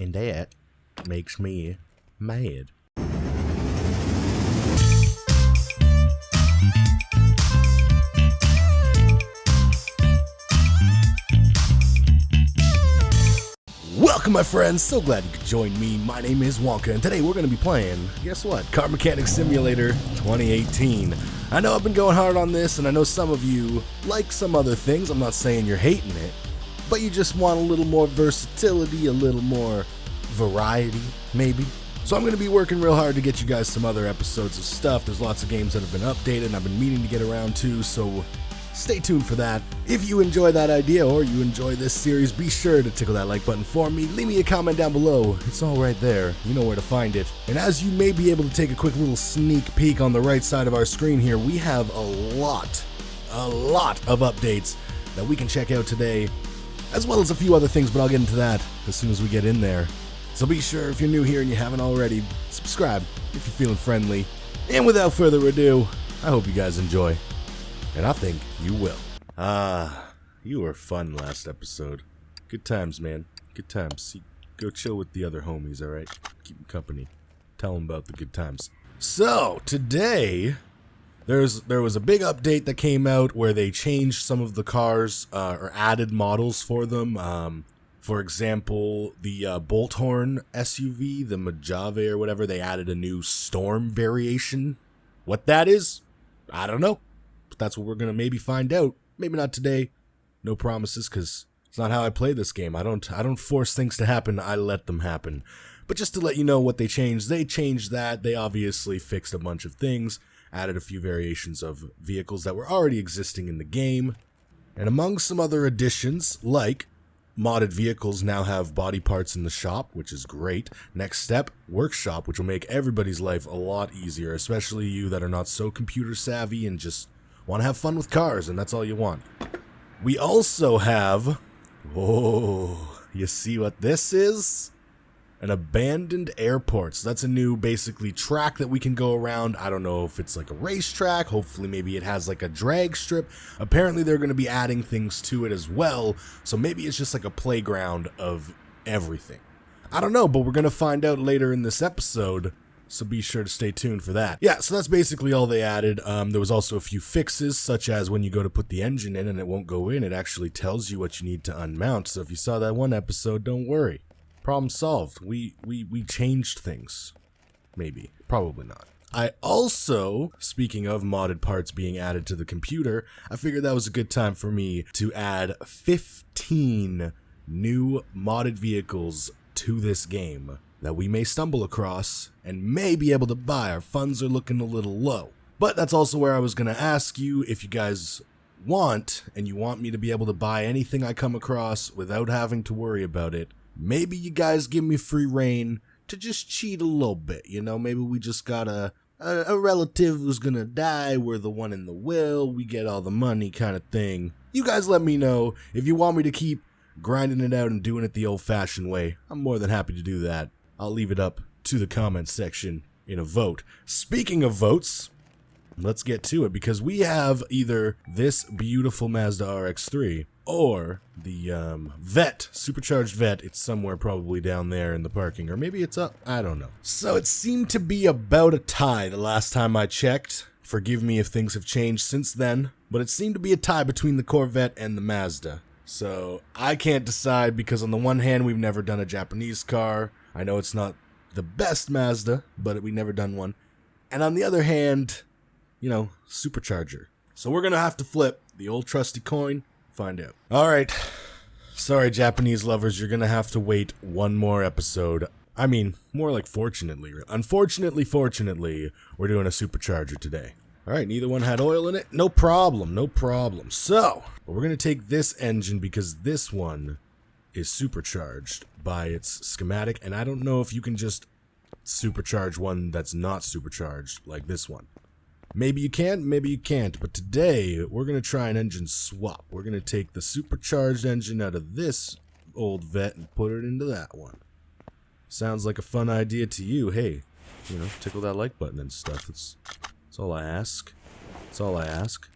And that makes me mad. Welcome, my friends. So glad you could join me. My name is Wonka, and today we're going to be playing, guess what? Car Mechanic Simulator 2018. I know I've been going hard on this, and I know some of you like some other things. I'm not saying you're hating it, but you just want a little more versatility, a little more variety, maybe. So I'm going to be working real hard to get you guys some other episodes of stuff. There's lots of games that have been updated, and I've been meaning to get around to, so stay tuned for that. If you enjoy that idea or you enjoy this series, be sure to tickle that like button for me. Leave me a comment down below. It's all right there. You know where to find it. And as you may be able to take a quick little sneak peek on the right side of our screen here, we have a lot of updates that we can check out today, as well as a few other things, but I'll get into that as soon as we get in there. So be sure, if you're new here and you haven't already, subscribe if you're feeling friendly. And without further ado, I hope you guys enjoy. And I think you will. You were fun last episode. Good times, man. Good times. See, go chill with the other homies, alright? Keep them company. Tell them about the good times. So, today, there was a big update that came out where they changed some of the cars, or added models for them. For example, the Bolthorn SUV, the Medusae or whatever, they added a new Storm variation. What that is, I don't know. But that's what we're going to maybe find out. Maybe not today. No promises, because it's not how I play this game. I don't force things to happen. I let them happen. But just to let you know what they changed that. They obviously fixed a bunch of things, added a few variations of vehicles that were already existing in the game. And among some other additions, like modded vehicles now have body parts in the shop, which is great. Next step, workshop, which will make everybody's life a lot easier, especially you that are not so computer savvy and just want to have fun with cars, and that's all you want. We also have, you see what this is? An abandoned airport. So that's a new, basically, track that we can go around. I don't know if it's like a racetrack. Hopefully maybe it has like a drag strip. Apparently they're going to be adding things to it as well. So maybe it's just like a playground of everything. I don't know, but we're going to find out later in this episode. So be sure to stay tuned for that. Yeah, so that's basically all they added. There was also a few fixes, such as when you go to put the engine in and it won't go in, it actually tells you what you need to unmount. So if you saw that one episode, don't worry. Problem solved. We changed things. Maybe. Probably not. I also, speaking of modded parts being added to the computer, I figured that was a good time for me to add 15 new modded vehicles to this game that we may stumble across and may be able to buy. Our funds are looking a little low. But that's also where I was going to ask you if you guys want, and you want me to be able to buy anything I come across without having to worry about it. Maybe you guys give me free reign to just cheat a little bit, you know? Maybe we just got a relative who's gonna die, we're the one in the will, we get all the money kind of thing. You guys let me know if you want me to keep grinding it out and doing it the old-fashioned way. I'm more than happy to do that. I'll leave it up to the comments section in a vote. Speaking of votes, let's get to it, because we have either this beautiful Mazda RX-3 or the Vette, Supercharged Vette. It's somewhere probably down there in the parking, or maybe it's up, I don't know. So it seemed to be about a tie the last time I checked. Forgive me if things have changed since then, but it seemed to be a tie between the Corvette and the Mazda. So I can't decide, because on the one hand, we've never done a Japanese car. I know it's not the best Mazda, but we've never done one. And on the other hand, you know, supercharger. So we're going to have to flip the old trusty coin, find out. Alright, sorry Japanese lovers, you're going to have to wait one more episode. I mean, more like fortunately. Unfortunately, fortunately, we're doing a supercharger today. Alright, neither one had oil in it. No problem, no problem. So, we're going to take this engine because this one is supercharged by its schematic, and I don't know if you can just supercharge one that's not supercharged like this one. Maybe you can, maybe you can't, but today we're going to try an engine swap. We're going to take the supercharged engine out of this old Vette and put it into that one. Sounds like a fun idea to you. Hey, you know, tickle that like button and stuff. That's all I ask. That's all I ask.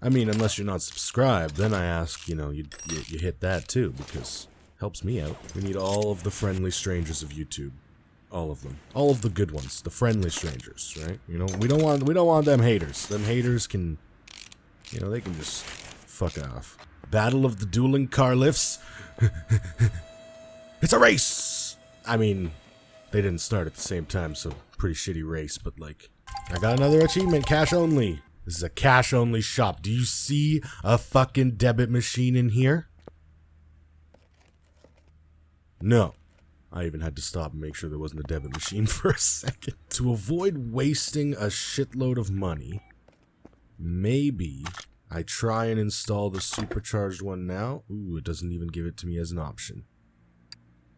I mean, unless you're not subscribed, then I ask, you know, you hit that too, because Helps me out. We need all of the friendly strangers of YouTube. All of them. All of the good ones. The friendly strangers, right? You know, we don't want them haters. Them haters can, you know, they can just fuck off. Battle of the dueling car lifts. It's a race! I mean, they didn't start at the same time, so pretty shitty race, but like, I got another achievement, cash only. This is a cash only shop. Do you see a fucking debit machine in here? No. I even had to stop and make sure there wasn't a debit machine for a second. To avoid wasting a shitload of money, maybe I try and install the supercharged one now. Ooh, it doesn't even give it to me as an option.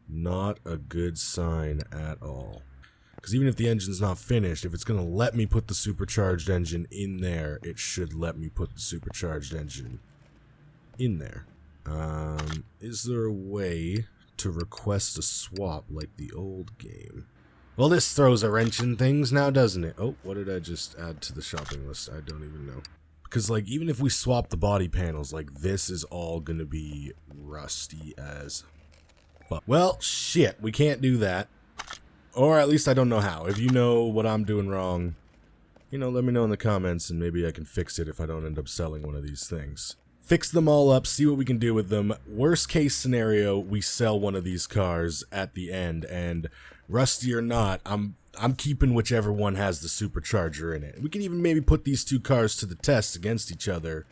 Not a good sign at all. Because even if the engine's not finished, if it's going to let me put the supercharged engine in there, it should let me put the supercharged engine in there. Is there a way to request a swap like the old game? Well, this throws a wrench in things now, doesn't it? Oh, what did I just add to the shopping list? I don't even know. Because, like, even if we swap the body panels, like, this is all gonna be rusty as fuck. Well, shit, we can't do that. Or at least I don't know how. If you know what I'm doing wrong, you know, let me know in the comments and maybe I can fix it if I don't end up selling one of these things. Fix them all up, see what we can do with them. Worst case scenario, we sell one of these cars at the end, and rusty or not, I'm keeping whichever one has the supercharger in it. We can even maybe put these two cars to the test against each other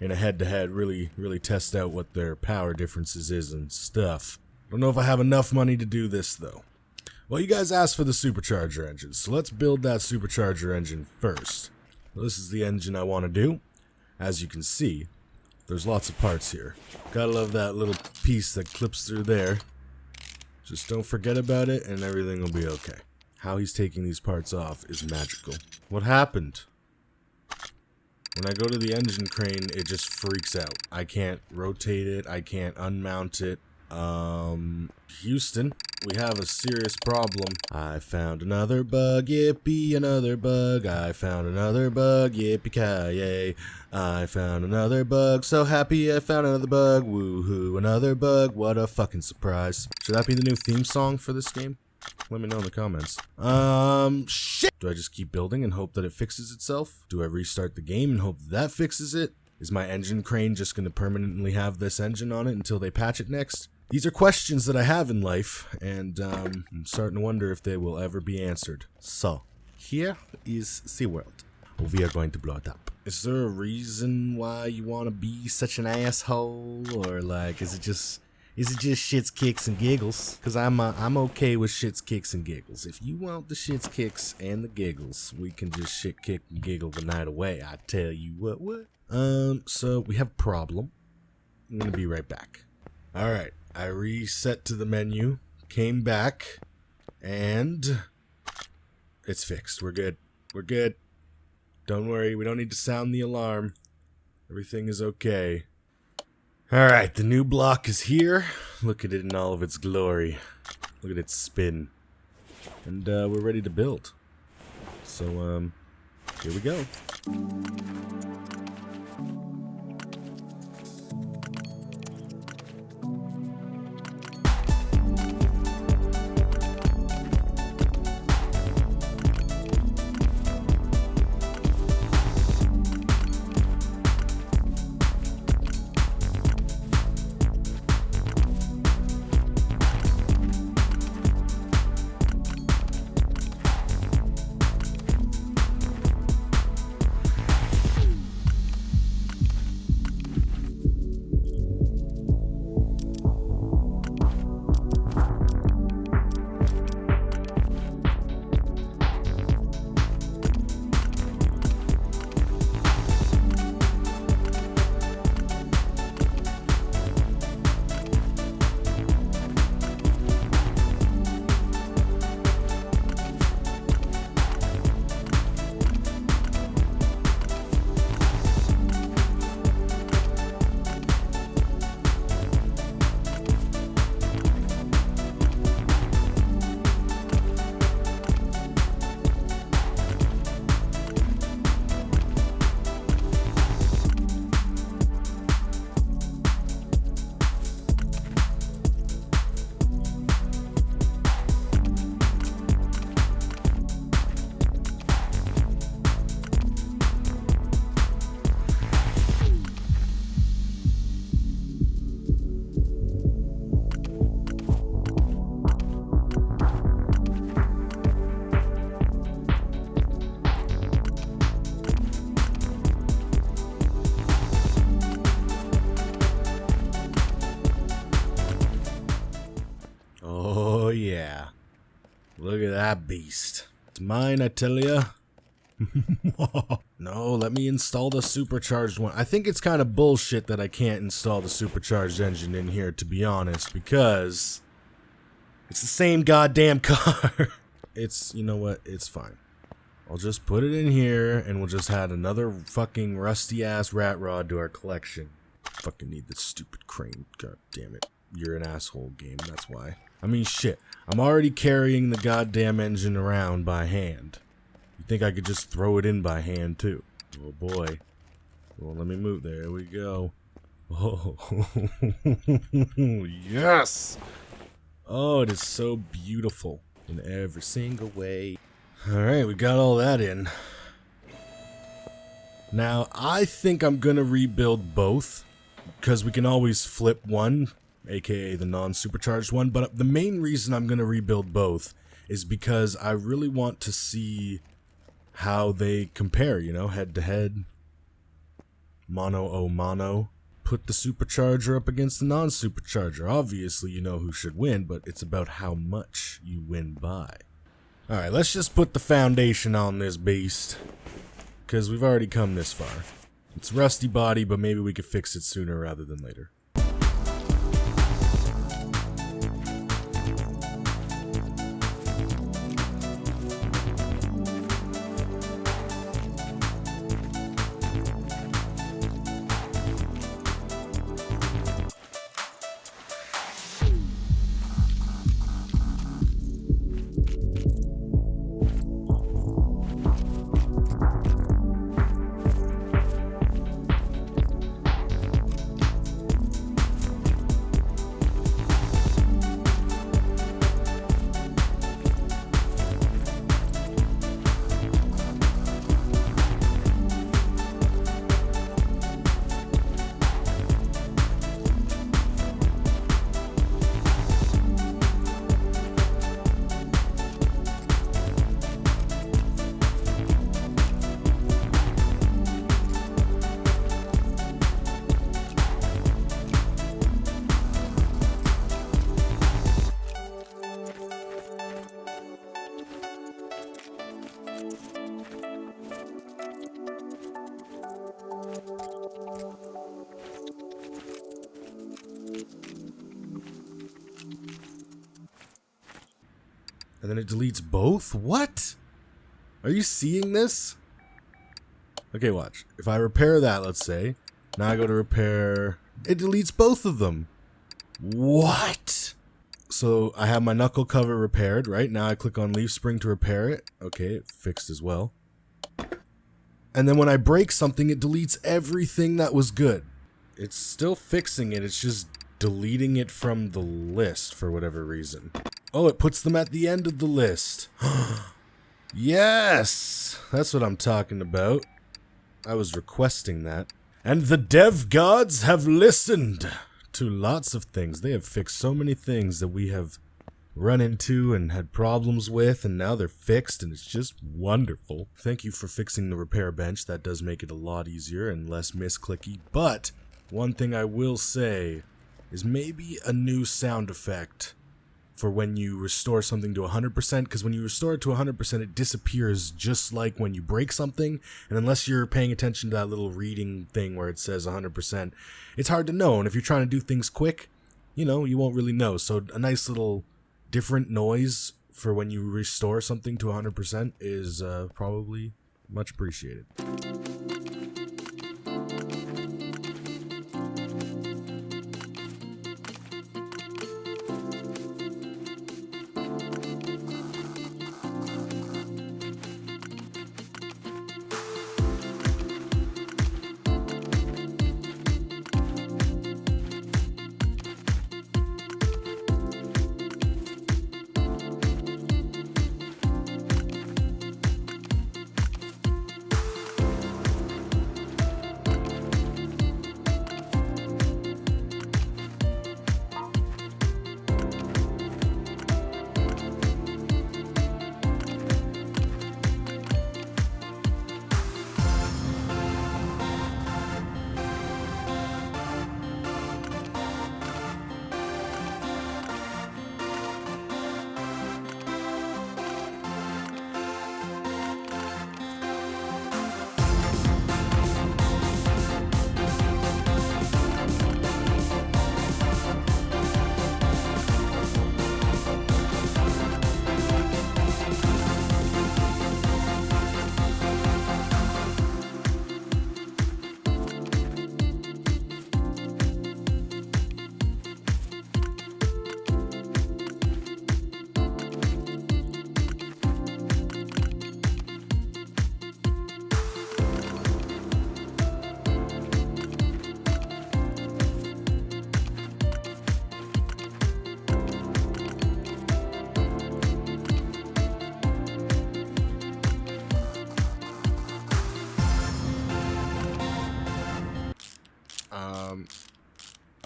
in a head-to-head, really test out what their power differences is and stuff. Don't know if I have enough money to do this, though. Well, you guys asked for the supercharger engine, so let's build that supercharger engine first. Well, this is the engine I want to do. As you can see, there's lots of parts here. Gotta love that little piece that clips through there. Just don't forget about it and everything will be okay. How he's taking these parts off is magical. What happened? When I go to the engine crane, it just freaks out. I can't rotate it. I can't unmount it. Houston, we have a serious problem. I found another bug, yippee, another bug. I found another bug, yippee-ki-yay. I found another bug, so happy I found another bug. Woohoo, another bug, what a fucking surprise. Should that be the new theme song for this game? Let me know in the comments. Shit! Do I just keep building and hope that it fixes itself? Do I restart the game and hope that fixes it? Is my engine crane just going to permanently have this engine on it until they patch it next? These are questions that I have in life, and I'm starting to wonder if they will ever be answered. So, here is SeaWorld. We are going to blow it up. Is there a reason why you want to be such an asshole? Or, like, is it just shits, kicks, and giggles? Because I'm okay with shits, kicks, and giggles. If you want the shits, kicks, and the giggles, we can just shit, kick, and giggle the night away. I tell you what. So we have a problem. I'm gonna be right back. Alright, I reset to the menu, came back, and it's fixed. We're good. We're good. Don't worry, we don't need to sound the alarm. Everything is okay. Alright, the new block is here. Look at it in all of its glory. Look at its spin. And we're ready to build. So, here we go. yeah. Look at that beast. It's mine, I tell ya. No, let me install the supercharged one. I think it's kind of bullshit that I can't install the supercharged engine in here, to be honest, because it's the same goddamn car. It's, you know what, it's fine. I'll just put it in here, and we'll just add another fucking rusty-ass rat rod to our collection. Fucking need this stupid crane. God damn it. You're an asshole, game, that's why. I mean, shit. I'm already carrying the goddamn engine around by hand. You think I could just throw it in by hand, too? Oh, boy. Well, let me move. There we go. Oh, yes! Oh, it is so beautiful in every single way. Alright, we got all that in. Now, I think I'm gonna rebuild both, because we can always flip one, aka the non-supercharged one, but the main reason I'm gonna rebuild both is because I really want to see how they compare, you know, head-to-head, mono-o-mono. Put the supercharger up against the non-supercharger. Obviously, you know who should win, but it's about how much you win by. Alright, let's just put the foundation on this beast, because we've already come this far. It's rusty body, but maybe we could fix it sooner rather than later. And then it deletes both? What? Are you seeing this? Okay, watch. If I repair that, let's say, now I go to repair, it deletes both of them. What? So I have my knuckle cover repaired, right? Now I click on leaf spring to repair it. Okay, it fixed as well. And then when I break something, it deletes everything that was good. It's still fixing it, it's just deleting it from the list for whatever reason. Oh, it puts them at the end of the list. Yes! That's what I'm talking about. I was requesting that. And the dev gods have listened to lots of things. They have fixed so many things that we have run into and had problems with, and now they're fixed, and it's just wonderful. Thank you for fixing the repair bench. That does make it a lot easier and less misclicky. But one thing I will say is maybe a new sound effect for when you restore something to 100%, because when you restore it to 100%, it disappears just like when you break something, and unless you're paying attention to that little reading thing where it says 100%, it's hard to know, and if you're trying to do things quick, you know, you won't really know. So a nice little different noise for when you restore something to 100% is probably much appreciated.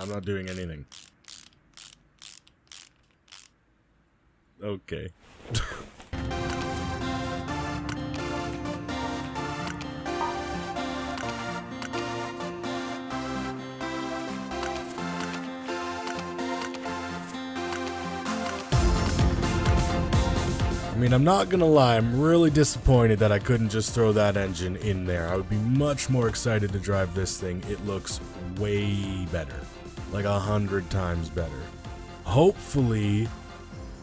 I'm not doing anything. Okay. I mean, I'm not gonna lie, I'm really disappointed that I couldn't just throw that engine in there. I would be much more excited to drive this thing. It looks way better. Like 100 times better. Hopefully,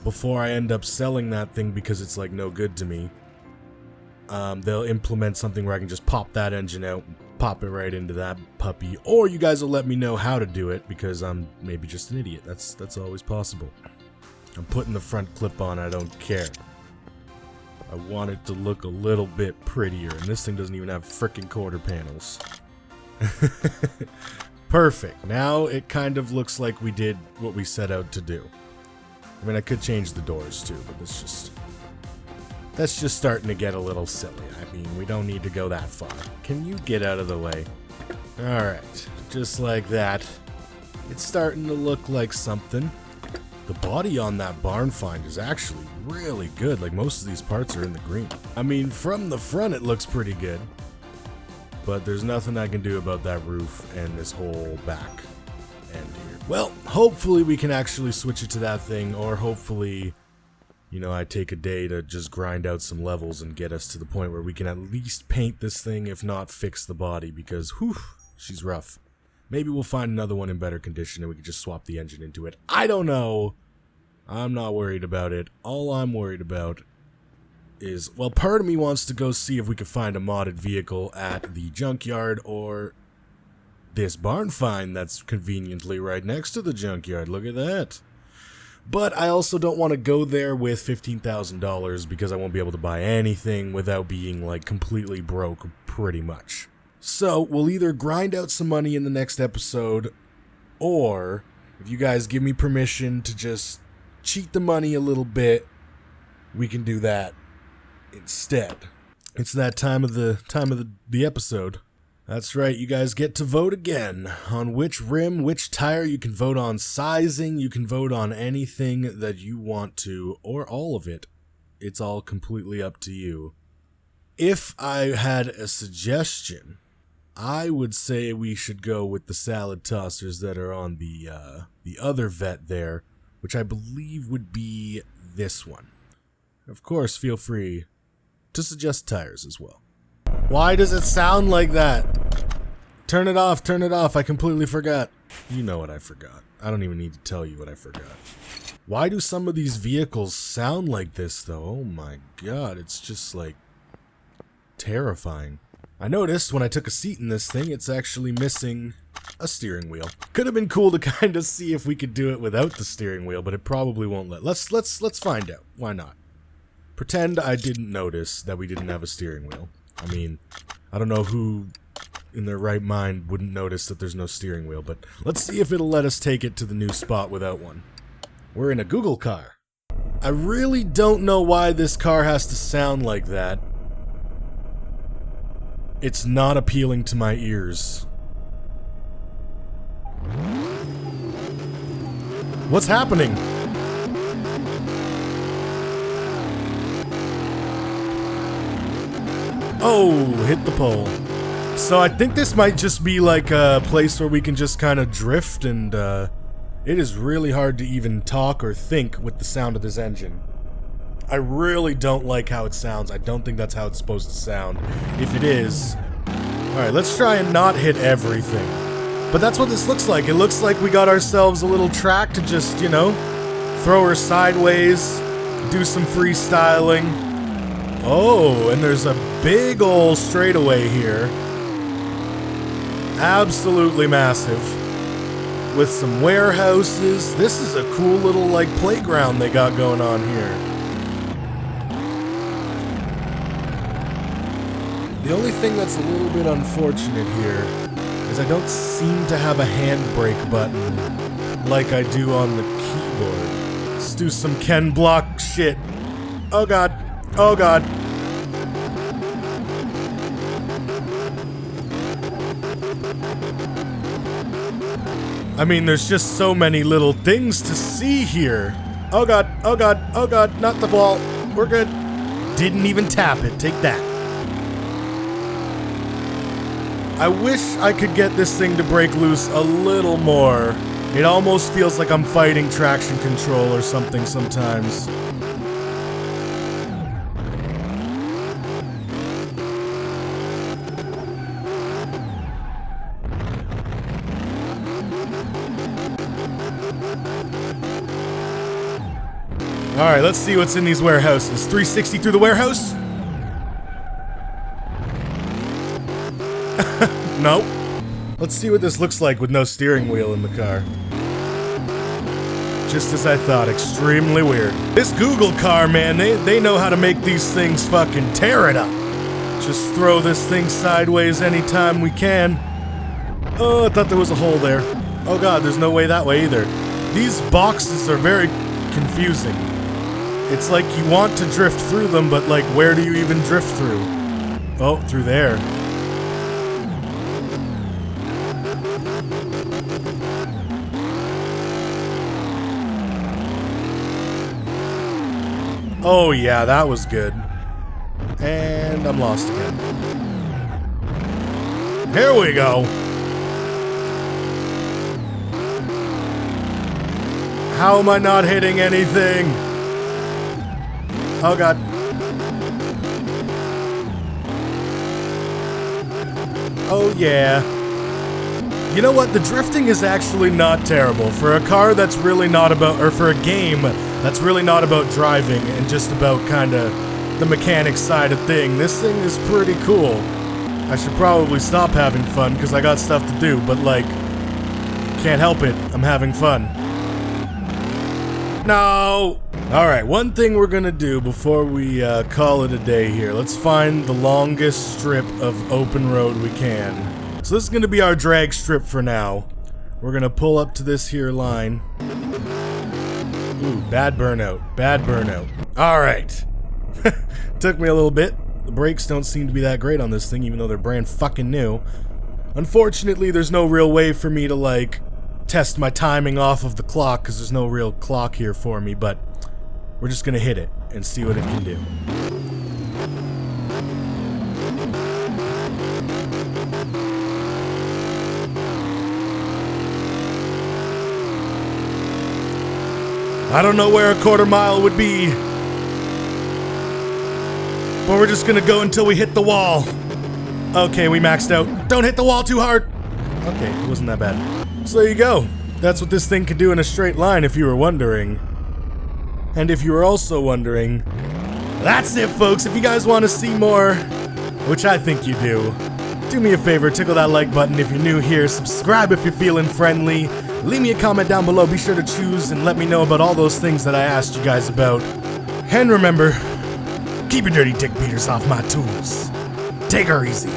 before I end up selling that thing because it's like no good to me, they'll implement something where I can just pop that engine out, pop it right into that puppy, or you guys will let me know how to do it because I'm maybe just an idiot. That's always possible. I'm putting the front clip on, I don't care. I want it to look a little bit prettier, and this thing doesn't even have frickin' quarter panels. Perfect. Now it kind of looks like we did what we set out to do. I mean, I could change the doors too, but that's just starting to get a little silly. I mean, we don't need to go that far. Can you get out of the way? Alright, just like that. It's starting to look like something. The body on that barn find is actually really good. Like, most of these parts are in the green. I mean, from the front it looks pretty good. But there's nothing I can do about that roof and this whole back end here. Well, hopefully we can actually switch it to that thing, or hopefully, you know, I take a day to just grind out some levels and get us to the point where we can at least paint this thing, if not fix the body, because, whew, she's rough. Maybe we'll find another one in better condition and we can just swap the engine into it. I don't know. I'm not worried about it. All I'm worried about is, well, part of me wants to go see if we can find a modded vehicle at the junkyard or this barn find that's conveniently right next to the junkyard. Look at that. But I also don't want to go there with $15,000 because I won't be able to buy anything without being, like, completely broke, pretty much. So, we'll either grind out some money in the next episode, or if you guys give me permission to just cheat the money a little bit, we can do that instead. It's that time of the episode. That's right, you guys get to vote again on which rim, which tire. You can vote on sizing, you can vote on anything that you want to, or all of it. It's all completely up to you. If I had a suggestion, I would say we should go with the salad tossers that are on the other vet there, which I believe would be this one. Of course, feel free to suggest tires as well. Why does it sound like that? Turn it off, I completely forgot. You know what I forgot. I don't even need to tell you what I forgot. Why do some of these vehicles sound like this, though? Oh my god, it's just, like, terrifying. I noticed when I took a seat in this thing, it's actually missing a steering wheel. Could have been cool to kind of see if we could do it without the steering wheel, but it probably won't let. Let's find out. Why not? Pretend I didn't notice that we didn't have a steering wheel. I mean, I don't know who in their right mind wouldn't notice that there's no steering wheel, but let's see if it'll let us take it to the new spot without one. We're in a Google car. I really don't know why this car has to sound like that. It's not appealing to my ears. What's happening? Oh, hit the pole. So I think this might just be like a place where we can just kind of drift, and it is really hard to even talk or think with the sound of this engine. I really don't like how it sounds. I don't think that's how it's supposed to sound. If it is... Alright, let's try and not hit everything. But that's what this looks like. It looks like we got ourselves a little track to just, you know, throw her sideways, do some freestyling. Oh, and there's a big ol' straightaway here. Absolutely massive. With some warehouses. This is a cool little, like, playground they got going on here. The only thing that's a little bit unfortunate here is I don't seem to have a handbrake button like I do on the keyboard. Let's do some Ken Block shit. Oh god. Oh god. I mean, there's just so many little things to see here. Oh god, oh god, oh god, not the ball. We're good. Didn't even tap it, take that. I wish I could get this thing to break loose a little more. It almost feels like I'm fighting traction control or something sometimes. Alright, let's see what's in these warehouses. 360 through the warehouse? Nope. Let's see what this looks like with no steering wheel in the car. Just as I thought, extremely weird. This Google car, man, they know how to make these things fucking tear it up. Just throw this thing sideways anytime we can. Oh, I thought there was a hole there. Oh god, there's no way that way either. These boxes are very confusing. It's like you want to drift through them, but like, where do you even drift through? Oh, through there. Oh yeah, that was good. And I'm lost again. Here we go. How am I not hitting anything? Oh god. Oh yeah. You know what? The drifting is actually not terrible. For a car that's really not about, or for a game that's really not about driving and just about kind of the mechanics side of thing, this thing is pretty cool. I should probably stop having fun because I got stuff to do, but like, can't help it. I'm having fun. No! Alright, one thing we're gonna do before we call it a day here. Let's find the longest strip of open road we can. So this is gonna be our drag strip for now. We're gonna pull up to this here line. Ooh, bad burnout. Bad burnout. Alright. Took me a little bit. The brakes don't seem to be that great on this thing, even though they're brand fucking new. Unfortunately, there's no real way for me to, like, test my timing off of the clock, because there's no real clock here for me, but we're just gonna hit it and see what it can do. I don't know where a quarter mile would be, but we're just gonna go until we hit the wall. Okay, we maxed out. Don't hit the wall too hard. Okay, it wasn't that bad. So there you go. That's what this thing can do in a straight line, if you were wondering. And if you were also wondering, that's it, folks. If you guys want to see more, which I think you do me a favor, tickle that like button if you're new here, subscribe if you're feeling friendly, leave me a comment down below, be sure to choose and let me know about all those things that I asked you guys about. And remember, keep your dirty dick beaters off my tools. Take her easy.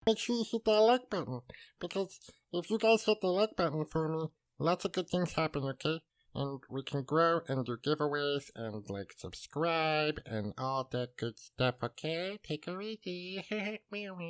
Make sure you hit that like button, because if you guys hit the like button for me, lots of good things happen, okay? And we can grow and do giveaways and like subscribe and all that good stuff, okay? Take her easy.